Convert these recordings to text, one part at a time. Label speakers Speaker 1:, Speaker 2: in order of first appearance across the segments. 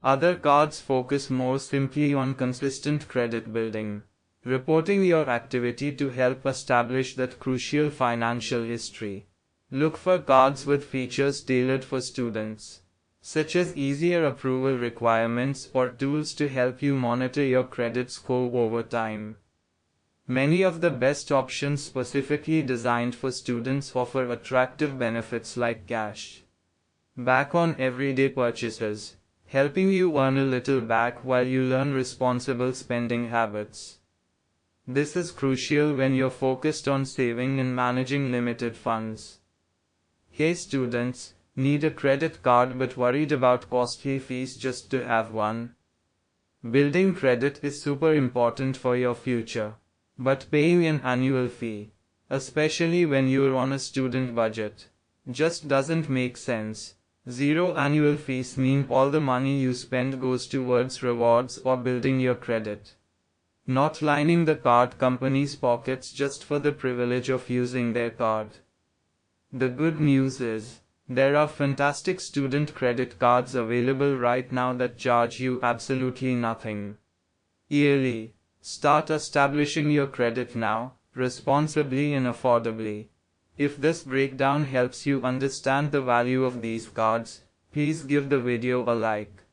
Speaker 1: Other cards focus more simply on consistent credit building, reporting your activity to help establish that crucial financial history. Look for cards with features tailored for students, such as easier approval requirements or tools to help you monitor your credit score over time. Many of the best options specifically designed for students offer attractive benefits like cash back on everyday purchases, helping you earn a little back while you learn responsible spending habits. This is crucial when you're focused on saving and managing limited funds. Hey students, need a credit card but worried about costly fees just to have one? Building credit is super important for your future, but paying an annual fee, especially when you're on a student budget, just doesn't make sense. Zero annual fees mean all the money you spend goes towards rewards or building your credit, not lining the card company's pockets just for the privilege of using their card. The good news is, there are fantastic student credit cards available right now that charge you absolutely nothing yearly. Start establishing your credit now, responsibly and affordably. If this breakdown helps you understand the value of these cards, please give the video a like.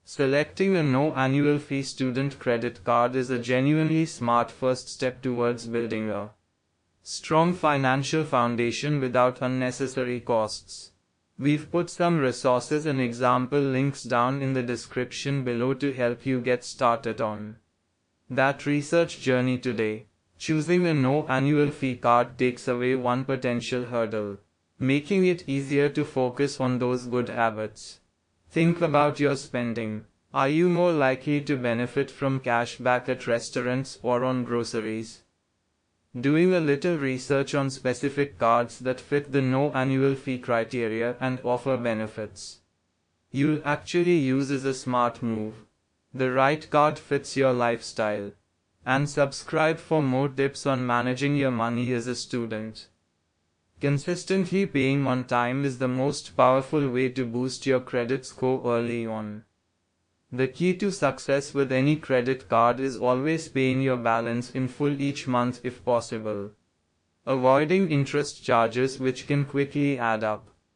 Speaker 1: Selecting a no annual fee student credit card is a genuinely smart first step towards building a strong financial foundation without unnecessary costs. We've put some resources and example links down in the description below to help you get started on that research journey today. Choosing a no annual fee card takes away one potential hurdle, making it easier to focus on those good habits. Think about your spending. Are you more likely to benefit from cash back at restaurants or on groceries? Doing a little research on specific cards that fit the no annual fee criteria and offer benefits you'll actually use is a smart move. The right card fits your lifestyle. And subscribe for more tips on managing your money as a student. Consistently paying on time is the most powerful way to boost your credit score early on. The key to success with any credit card is always paying your balance in full each month if possible, avoiding interest charges which can quickly add up.